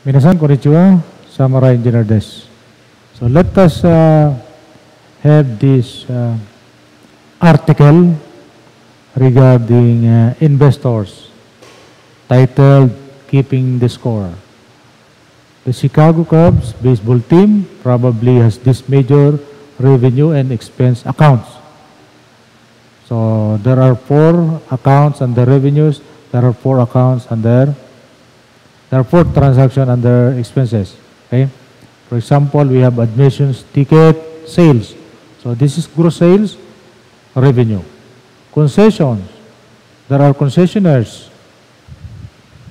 Minasan konnichiwa, Samurai Engineer desu. So let us have this article regarding investors titled Keeping the Score. The Chicago Cubs baseball team probably has this major revenue and expense accounts. So there are 4 accounts under revenues, there are 4 accounts under, there are 4 transactions under expenses. Okay? For example, we have admissions, ticket, sales. So this is gross sales, revenue. Concessions, there are concessionaires.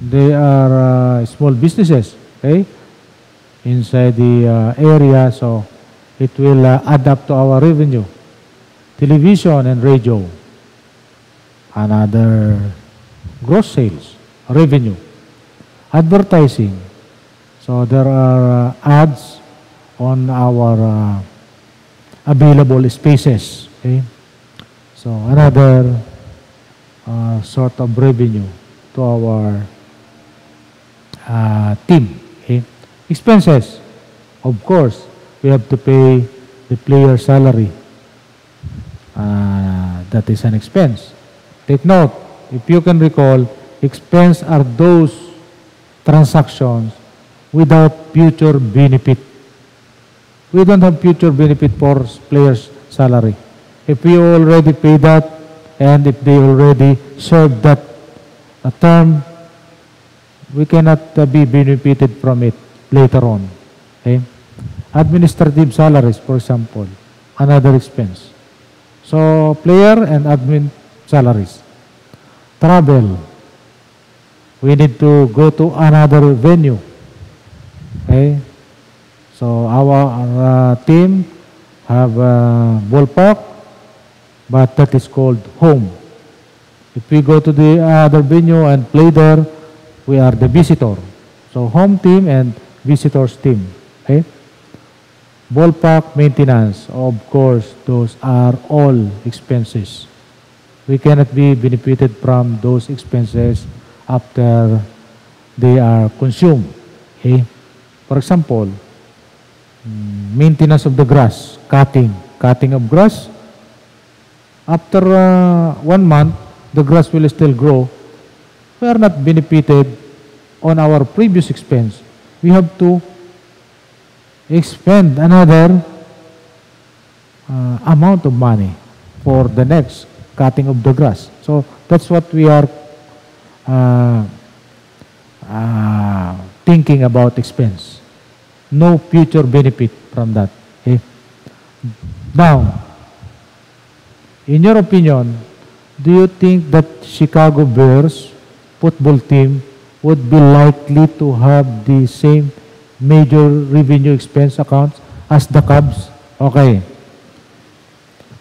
They are small businesses, okay, inside the area, so it will add up to our revenue. Television and radio, another gross sales, revenue. Advertising, so there are ads on our available spaces, okay. So another sort of revenue to our team. Okay. Expenses, of course, we have to pay the player salary. That is an expense. Take note, if you can recall, expense are those transactions without future benefit. We don't have future benefit for players' salary. If we already pay that, and if they already serve that term, we cannot be benefited from it later on. Okay? Administrative salaries, for example, another expense. So, player and admin salaries. Travel. We need to go to another venue. Okay? So, our team have a ballpark, but that is called home. If we go to the other venue and play there, we are the visitor. So, home team and visitors team. Okay? Ballpark maintenance, of course, those are all expenses. We cannot be benefited from those expenses after they are consumed. Okay? For example, maintenance of the grass, cutting of grass. After 1 month, the grass will still grow. We are not benefited on our previous expense. We have to expend another amount of money for the next cutting of the grass. So that's what we are thinking about expense. No future benefit from that. Okay? Now, in your opinion, do you think that Chicago Bears football team would be likely to have the same major revenue expense accounts as the Cubs? Okay.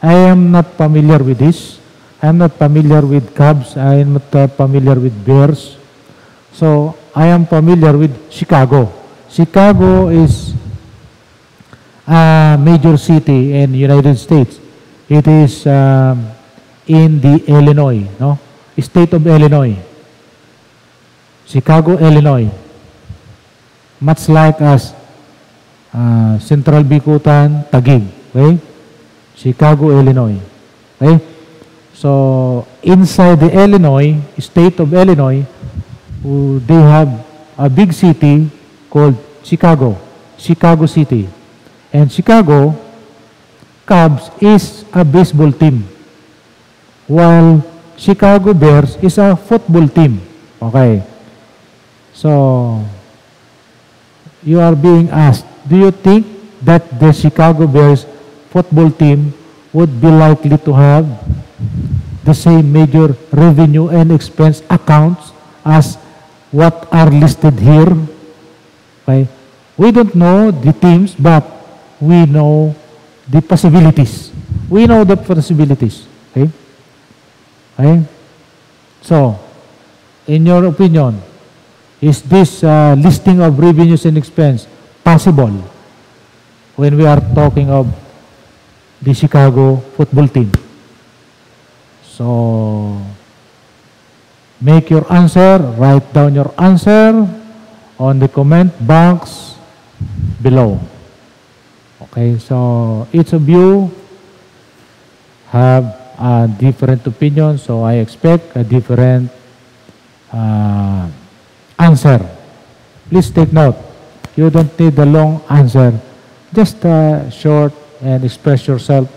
I am not familiar with this. I am not familiar with Cubs. I am not familiar with Bears. So, I am familiar with Chicago. Chicago is a major city in the United States. It is in the Illinois, no? State of Illinois. Chicago, Illinois. Much like as Central Bicutan, Taguig. Okay? Chicago, Illinois. Okay? So, inside the Illinois, state of Illinois, they have a big city called Chicago. Chicago City. And Chicago Cubs is a baseball team, while Chicago Bears is a football team. Okay. So, you are being asked, do you think that the Chicago Bears football team would be likely to have the same major revenue and expense accounts as what are listed here? Okay. We don't know the teams, but we know the possibilities. We know the possibilities. Okay? Okay? So, in your opinion, is this listing of revenues and expense possible when we are talking of the Chicago football team? So, make your answer, write down your answer on the comment box below. Okay, so each of you have a different opinion, so I expect a different answer. Please take note. You don't need a long answer. Just short and express yourself.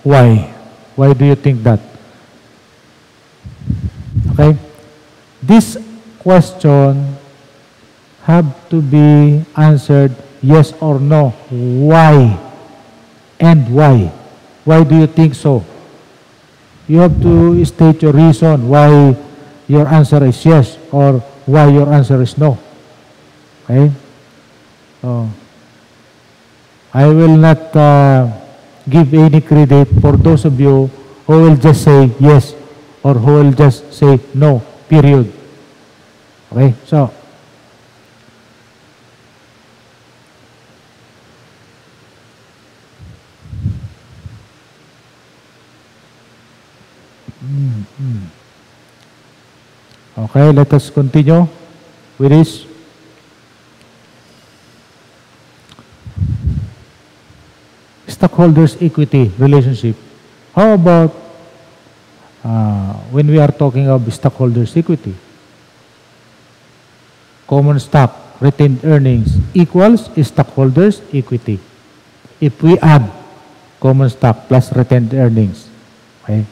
Why? Why do you think that? Okay? This question have to be answered yes or no. Why? And why? Why do you think so? You have to state your reason why your answer is yes or why your answer is no. Okay? So, I will not give any credit for those of you who will just say yes or who will just say no, period. Okay? So, okay, let us continue with this. Stockholders' equity relationship. How about when we are talking of stockholders' equity? Common stock retained earnings equals stockholders' equity. If we add common stock plus retained earnings, okay?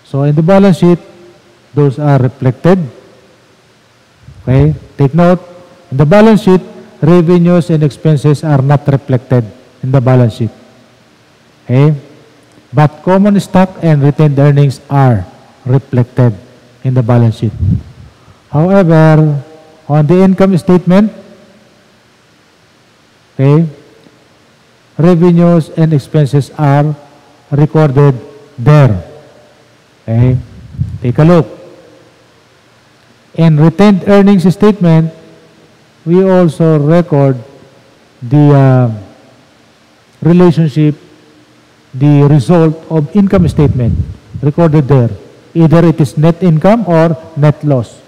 So in the balance sheet, those are reflected. Okay, take note. In the balance sheet, revenues and expenses are not reflected in the balance sheet. Okay, but common stock and retained earnings are reflected in the balance sheet. However, on the income statement, okay, revenues and expenses are recorded there. Okay, take a look. In retained earnings statement, we also record the relationship, the result of income statement recorded there. Either it is net income or net loss.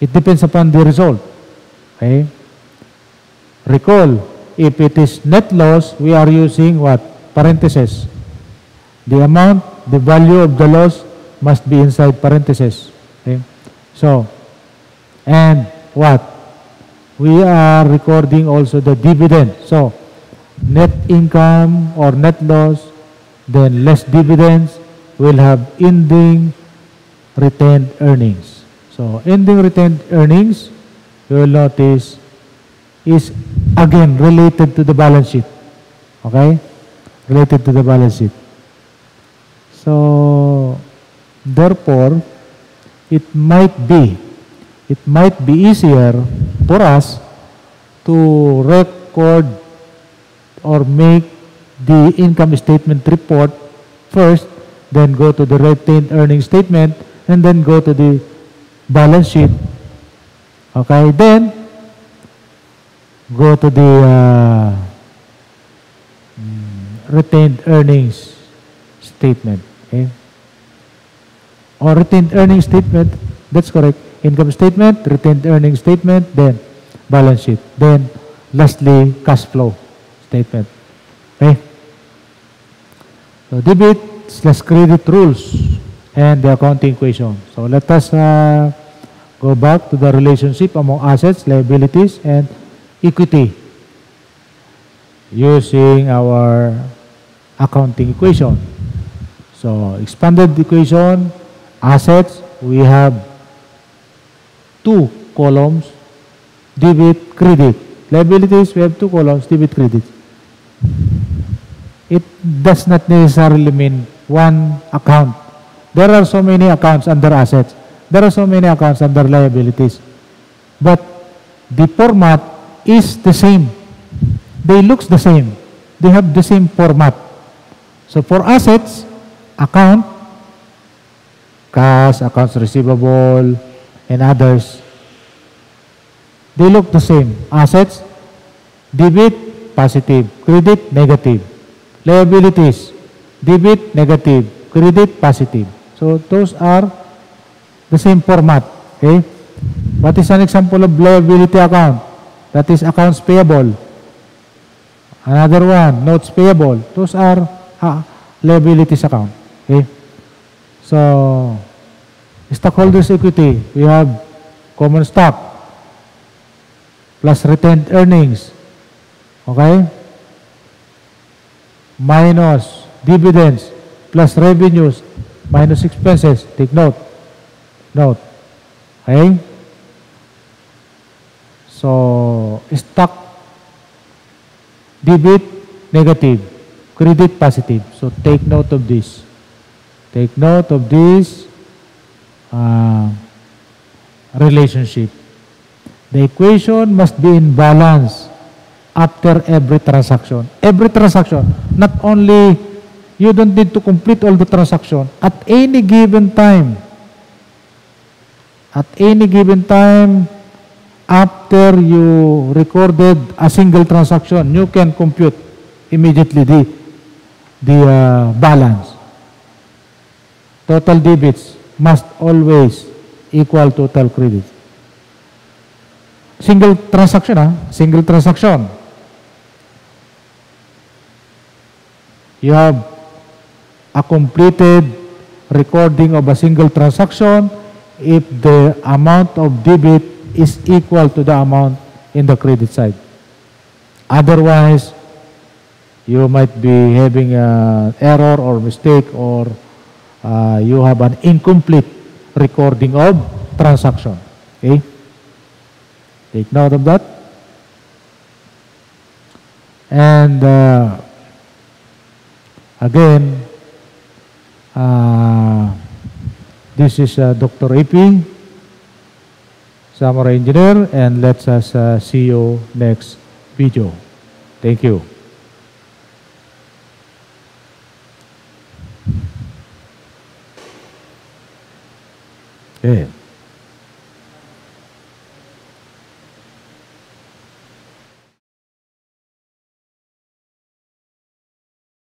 It depends upon the result. Okay? Recall, if it is net loss, we are using what? Parentheses. The amount, the value of the loss must be inside parentheses. Okay? So, and what? We are recording also the dividend. So, net income or net loss, then less dividends, will have ending retained earnings. So, ending retained earnings, you will notice, is again related to the balance sheet. Okay? Related to the balance sheet. So, therefore, it might be easier for us to record or make the income statement report first, then go to the retained earnings statement, and then go to the balance sheet. Okay, then go to the retained earnings statement. Okay, or retained earnings statement, that's correct. Income statement, retained earnings statement, then balance sheet, then lastly cash flow statement. Okay, so debit/credit rules and the accounting equation. So let us go back to the relationship among assets, liabilities, and equity using our accounting equation. So expanded equation, assets, we have two columns, debit, credit. Liabilities, we have two columns, debit, credit. It does not necessarily mean one account. There are so many accounts under assets. There are so many accounts under liabilities. But the format is the same. They look the same. They have the same format. So for assets, account, cash, accounts receivable, and others, they look the same. Assets, debit, positive, credit, negative. Liabilities, debit, negative, credit, positive. So those are the same format. Okay? What is an example of liability account? That is accounts payable. Another one, notes payable. Those are liabilities account. Okay? So, stockholders' equity, we have common stock plus retained earnings. Okay? Minus dividends plus revenues minus expenses. Take note. Note. Okay? So, stock debit negative, credit positive. So, take note of this. Take note of this relationship. The equation must be in balance after every transaction. Every transaction, not only, you don't need to complete all the transaction. At any given time, after you recorded a single transaction, you can compute immediately the balance. Total debits must always equal total credits. Single transaction, single transaction. You have a completed recording of a single transaction if the amount of debit is equal to the amount in the credit side. Otherwise, you might be having an error or mistake, or you have an incomplete recording of transaction. Okay? Take note of that. And again, this is Dr. AP, Samurai Engineer, and let's see you next video. Thank you. Okay.